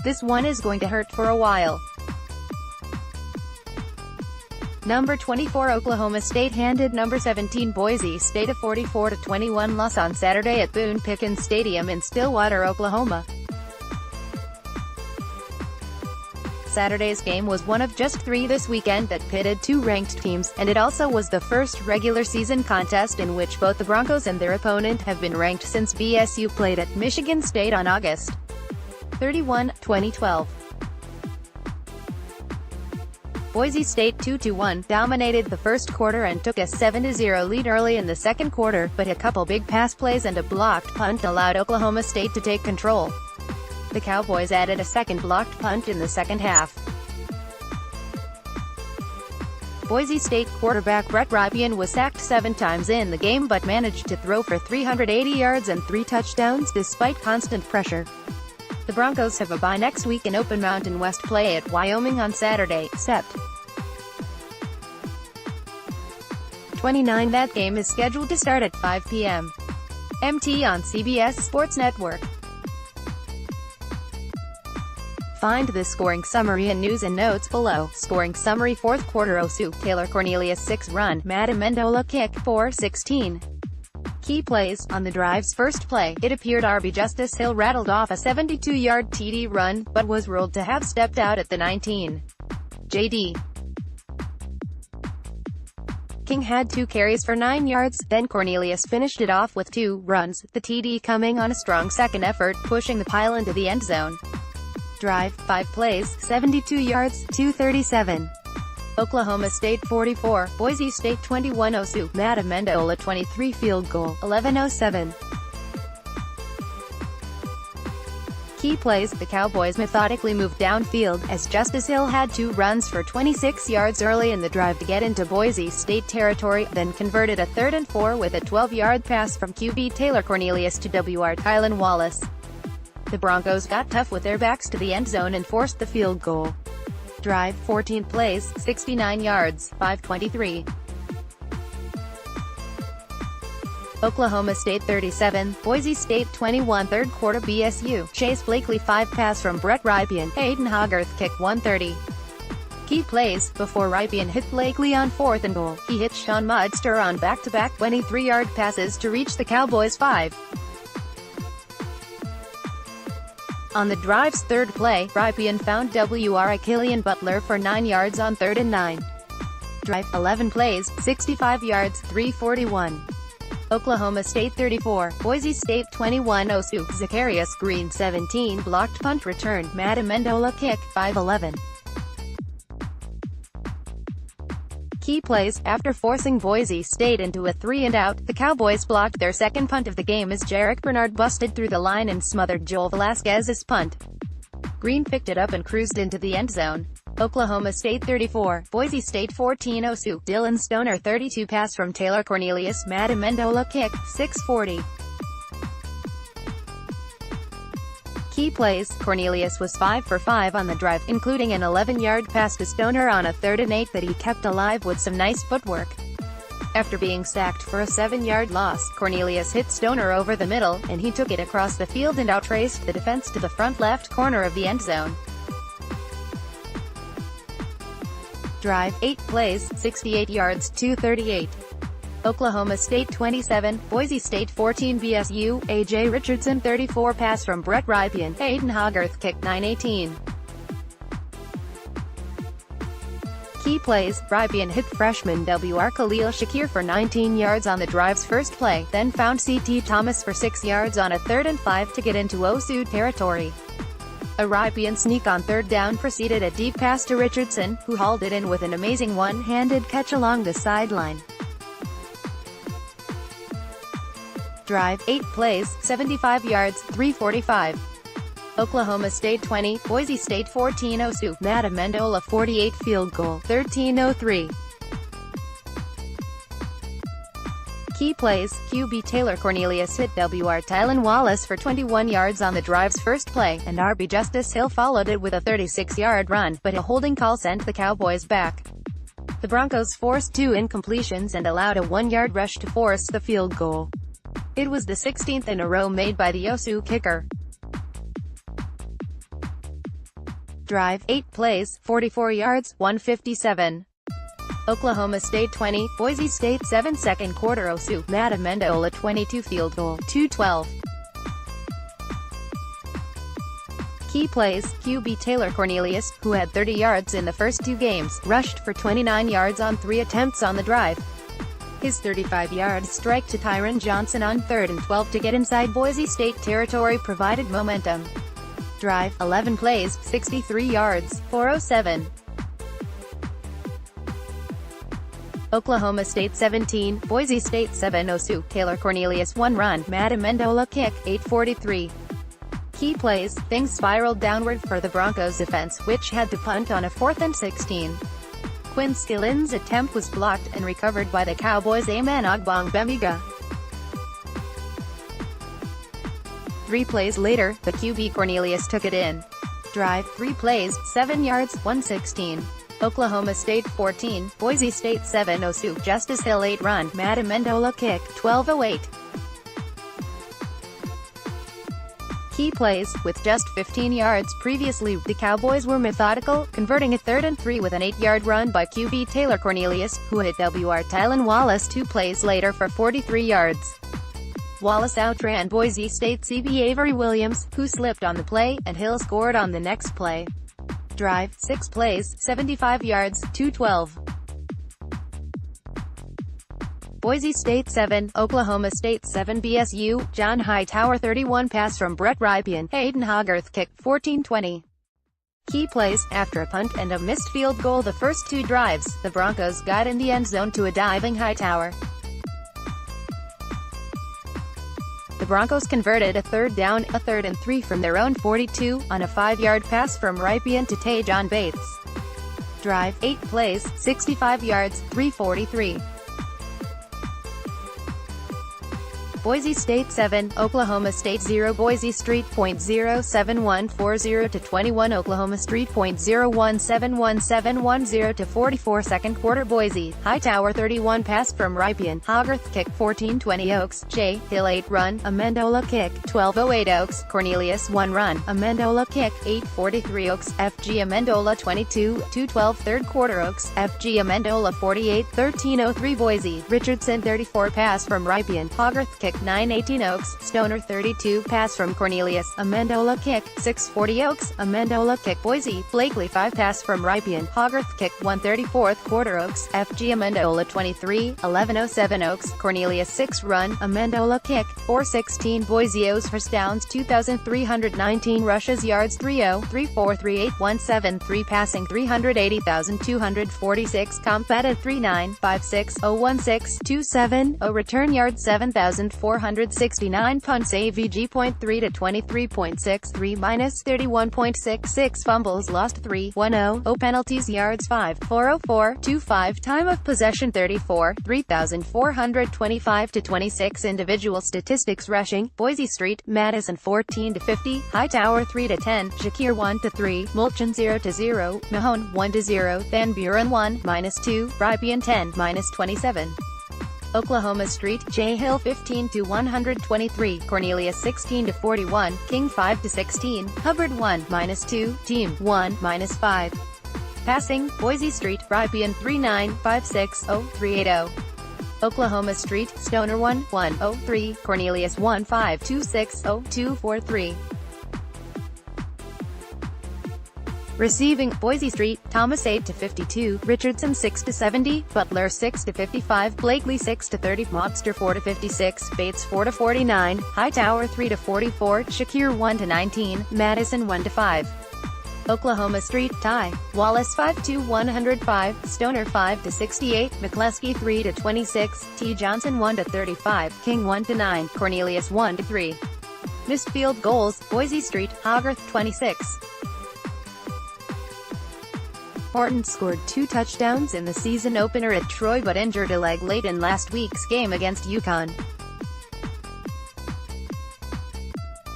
This one is going to hurt for a while. Number 24 Oklahoma State handed number 17 Boise State a 44-21 loss on Saturday at Boone Pickens Stadium in Stillwater, Oklahoma. Saturday's game was one of just three this weekend that pitted two ranked teams, and it also was the first regular season contest in which both the Broncos and their opponent have been ranked since BSU played at Michigan State on August 31, 2012. Boise State 2-1 dominated the first quarter and took a 7-0 lead early in the second quarter, but a couple big pass plays and a blocked punt allowed Oklahoma State to take control. The Cowboys added a second blocked punt in the second half. Boise State quarterback Brett Rypien was sacked 7 times in the game but managed to throw for 380 yards and 3 touchdowns despite constant pressure. The Broncos have a bye next week and open Mountain West play at Wyoming on Saturday, Sept. 29. That game is scheduled to start at 5 p.m. MT on CBS Sports Network. Find the scoring summary and news and notes below. Scoring summary: Fourth quarter Osu, Taylor Cornelius 6-run, Matt Amendola kick, 4-16. Key plays: on the drive's first play, it appeared RB Justice Hill rattled off a 72-yard TD run, but was ruled to have stepped out at the 19. J.D. King had 2 carries for 9 yards, then Cornelius finished it off with 2 runs, the TD coming on a strong second effort, pushing the pile into the end zone. Drive, 5 plays, 72 yards, 237. Oklahoma State 44, Boise State 21. Osu, Matt Amendola 23. Field goal, 11:07. Key plays: the Cowboys methodically moved downfield, as Justice Hill had 2 runs for 26 yards early in the drive to get into Boise State territory, then converted a 3rd and 4 with a 12-yard pass from QB Taylor Cornelius to WR Tylan Wallace. The Broncos got tough with their backs to the end zone and forced the field goal. Drive, 14 plays, 69 yards, 5:23. Oklahoma State 37, Boise State 21. Third quarter BSU, Chase Blakely 5 pass from Brett Rypien, Hayden Hogarth kick, 130. Key plays: before Rypien hit Blakely on 4th and goal, he hit Sean Mudster on back-to-back 23-yard passes to reach the Cowboys' 5. On the drive's third play, Rypien found WR Killian Butler for 9 yards on 3rd and 9. Drive, 11 plays, 65 yards, 341. Oklahoma State 34, Boise State 21. Osu, Zacharias Green 17. Blocked punt return, Matt Amendola kick, 5:11. Key plays: after forcing Boise State into a 3-and-out, the Cowboys blocked their second punt of the game as Jarek Bernard busted through the line and smothered Joel Velasquez's punt. Green picked it up and cruised into the end zone. Oklahoma State 34, Boise State 14. Osu, Dylan Stoner 32. Pass from Taylor Cornelius, Matt Amendola kick, 6:40. Key plays: Cornelius was 5 for 5 on the drive, including an 11-yard pass to Stoner on a 3rd and 8 that he kept alive with some nice footwork. After being sacked for a 7-yard loss, Cornelius hit Stoner over the middle, and he took it across the field and outraced the defense to the front left corner of the end zone. Drive, 8 plays, 68 yards, 238. Oklahoma State 27, Boise State 14. BSU, A.J. Richardson 34. Pass from Brett Rypien, Hayden Hogarth kick, 9:18. Key plays: Rypien hit freshman WR Khalil Shakir for 19 yards on the drive's first play, then found C.T. Thomas for 6 yards on a 3rd and 5 to get into Osu territory. A Rypien sneak on 3rd down preceded a deep pass to Richardson, who hauled it in with an amazing one-handed catch along the sideline. Drive, 8 plays, 75 yards, 345. Oklahoma State 20, Boise State 14. Osu, Matt Amendola 48. Field goal, 13:03. Key plays: QB Taylor Cornelius hit WR Tylan Wallace for 21 yards on the drive's first play, and RB Justice Hill followed it with a 36-yard run, but a holding call sent the Cowboys back. The Broncos forced 2 incompletions and allowed a 1-yard rush to force the field goal. It was the 16th in a row made by the Osu kicker. Drive, 8 plays, 44 yards, 157. Oklahoma State 20, Boise State 7. Second quarter Osu, Matt Amendola 22. Field goal, 212. Key plays, QB Taylor Cornelius, who had 30 yards in the first 2 games, rushed for 29 yards on 3 attempts on the drive. His 35-yard strike to Tyron Johnson on 3rd and 12 to get inside Boise State territory provided momentum. Drive, 11 plays, 63 yards, 407. Oklahoma State 17, Boise State 7. Osu, Taylor Cornelius 1 run, Matt Amendola kick, 843. Key plays, things spiraled downward for the Broncos defense, which had to punt on a 4th and 16. Quinn Skillin's attempt was blocked and recovered by the Cowboys' Amen Ogbongbemiga. 3 plays later, the QB Cornelius took it in. Drive, 3 plays, 7 yards, 116. Oklahoma State 14, Boise State 7. Osu, Justice Hill 8 run, Matt Amendola kick, 1208. Key plays, with just 15 yards previously, the Cowboys were methodical, converting a 3rd and 3 with an 8-yard run by QB Taylor Cornelius, who hit WR Tylan Wallace 2 plays later for 43 yards. Wallace outran Boise State CB Avery Williams, who slipped on the play, and Hill scored on the next play. Drive, 6 plays, 75 yards, 212. Boise State 7, Oklahoma State 7. BSU, John Hightower 31. Pass from Brett Rypien, Hayden Hogarth kick, 1420. Key plays, after a punt and a missed field goal the first 2 drives, the Broncos got in the end zone to a diving Hightower. The Broncos converted a 3rd down, a 3rd and 3 from their own 42, on a 5-yard pass from Rypien to Tajon Bates. Drive, 8 plays, 65 yards, 343. Boise State 7, Oklahoma State 0. Boise Street .07140 to 21. Oklahoma Street .0171710 to 44. Second quarter Boise, Hightower 31. Pass from Rypien, Hogarth kick, 1420. Oaks, J. Hill 8 run, Amendola kick, 1208. Oaks, Cornelius 1 run, Amendola kick, 843. Oaks, FG Amendola 22, 212. Third quarter Oaks, FG Amendola 48, 1303. Boise, Richardson 34. Pass from Rypien, Hogarth kick, 918. Oaks, Stoner 32. Pass from Cornelius, Amendola kick, 640. Oaks, Amendola kick. Boise, Blakely 5. Pass from Rypien, Hogarth kick, 134th quarter Oaks, FG Amendola 23, 1107. Oaks, Cornelius 6 run, Amendola kick, 416. Boise O's first downs 2,319 rushes yards 30.343817 passing 380,246 competed 39.56.01627 return yards 7,469 punts AVG .3 to 23.63 minus 31.66 fumbles lost 3.10 penalties yards 5.404.25 time of possession 34 3,425 to 26 individual statistics rushing Boise Street Madison 14 to 50 Hightower 3 to 10 Shakir 1 to 3 Mulchin 0 to 0 Mahone 1 to 0 Van Buren 1 -2 Rypien 10 -27. Oklahoma Street, J. Hill 15 to 123, Cornelius 16 to 41, King 5 to 16, Hubbard 1 -2, Team 1 -5. Passing, Boise Street, Rypien 39.56.0380. Oklahoma Street, Stoner 1.103, Cornelius 1.526.0243. Receiving, Boise Street, Thomas 8 to 52, Richardson 6 to 70, Butler 6 to 55, Blakely 6 to 30, Mobster 4 to 56, Bates 4 to 49, Hightower 3 to 44, Shakir 1 to 19, Madison 1 to 5. Oklahoma Street, tie, Wallace 5 to 105, Stoner 5 to 68, McCleskey 3 to 26, T. Johnson 1 to 35, King 1 to 9, Cornelius 1 to 3. Missed field goals, Boise Street, Hogarth 26. Horton scored 2 touchdowns in the season opener at Troy but injured a leg late in last week's game against UConn.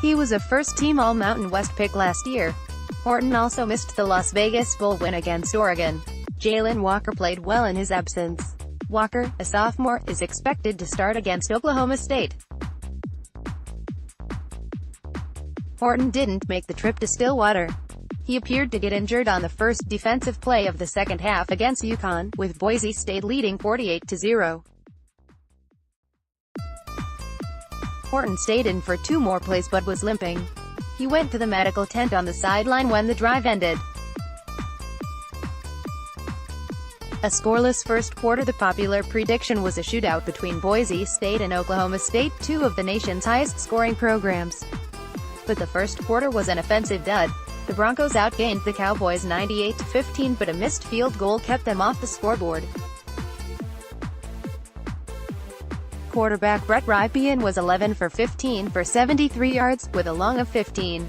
He was a first-team All-Mountain West pick last year. Horton also missed the Las Vegas Bowl win against Oregon. Jalen Walker played well in his absence. Walker, a sophomore, is expected to start against Oklahoma State. Horton didn't make the trip to Stillwater. He appeared to get injured on the first defensive play of the second half against UConn, with Boise State leading 48-0. Horton stayed in for 2 more plays but was limping. He went to the medical tent on the sideline when the drive ended. A scoreless first quarter. The popular prediction was a shootout between Boise State and Oklahoma State, 2 of the nation's highest-scoring programs. But the first quarter was an offensive dud. The Broncos outgained the Cowboys 98-15, but a missed field goal kept them off the scoreboard. Quarterback Brett Rypien was 11 for 15 for 73 yards, with a long of 15.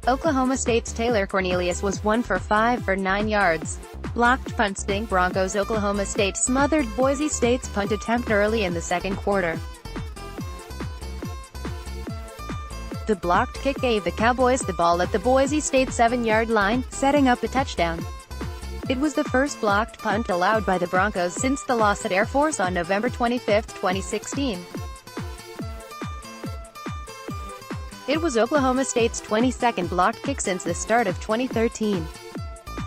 Oklahoma State's Taylor Cornelius was 1 for 5 for 9 yards. Blocked punt sting. Broncos. Oklahoma State smothered Boise State's punt attempt early in the second quarter. The blocked kick gave the Cowboys the ball at the Boise State 7-yard line, setting up a touchdown. It was the first blocked punt allowed by the Broncos since the loss at Air Force on November 25, 2016. It was Oklahoma State's 22nd blocked kick since the start of 2013.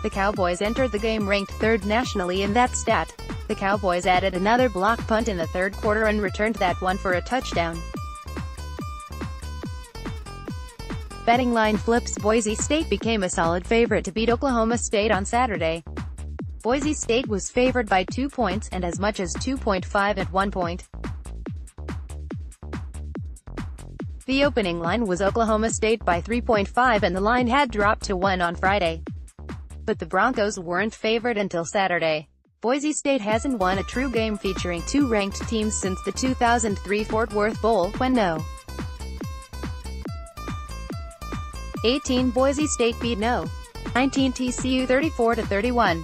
The Cowboys entered the game ranked 3rd nationally in that stat. The Cowboys added another block punt in the third quarter and returned that one for a touchdown. Betting line flips. Boise State became a solid favorite to beat Oklahoma State on Saturday. Boise State was favored by 2 points, and as much as 2.5 at one point. The opening line was Oklahoma State by 3.5 and the line had dropped to 1 on Friday. But the Broncos weren't favored until Saturday. Boise State hasn't won a true game featuring 2 ranked teams since the 2003 Fort Worth Bowl, when No. 18 Boise State beat No. 19 TCU 34-31.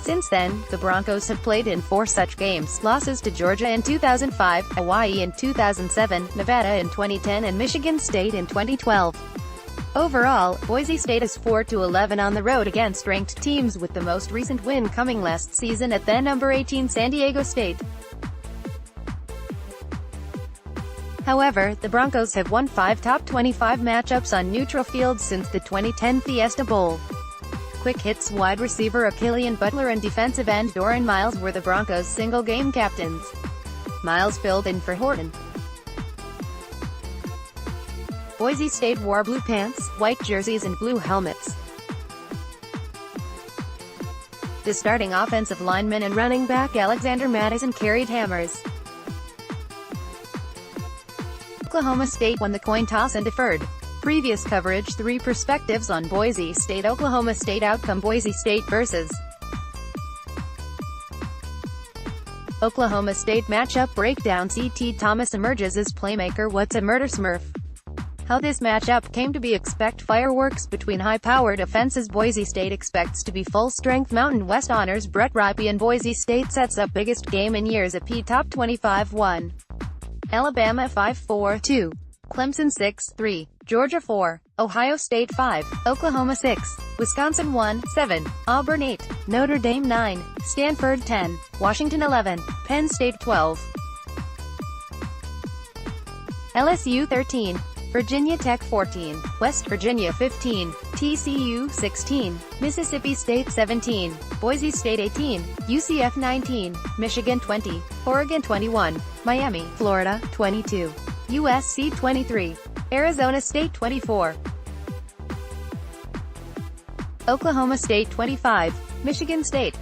Since then, the Broncos have played in 4 such games, losses to Georgia in 2005, Hawaii in 2007, Nevada in 2010 and Michigan State in 2012. Overall, Boise State is 4-11 on the road against ranked teams, with the most recent win coming last season at then number 18 San Diego State. However, the Broncos have won 5 top 25 matchups on neutral fields since the 2010 Fiesta Bowl. Quick hits wide receiver Achillian Butler and defensive end Doran Miles were the Broncos' single-game captains. Miles filled in for Horton. Boise State wore blue pants, white jerseys and blue helmets. The starting offensive lineman and running back Alexander Madison carried hammers. Oklahoma State won the coin toss and deferred. Previous coverage. 3 perspectives on Boise State Oklahoma State outcome. Boise State vs. Oklahoma State matchup breakdown. C.T. Thomas emerges as playmaker. What's a murder smurf? How this matchup came to be. Expect fireworks between high-powered offenses. Boise State expects to be full-strength. Mountain West honors Brett Rypien. Boise State sets up biggest game in years at P Top 25 1. Alabama 5-4-2. Clemson 6-3. Georgia 4. Ohio State 5. Oklahoma 6. Wisconsin 1-7. Auburn 8. Notre Dame 9. Stanford 10. Washington 11. Penn State 12. LSU 13. Virginia Tech 14, West Virginia 15, TCU 16, Mississippi State 17, Boise State 18, UCF 19, Michigan 20, Oregon 21, Miami, Florida 22, USC 23, Arizona State 24, Oklahoma State 25, Michigan State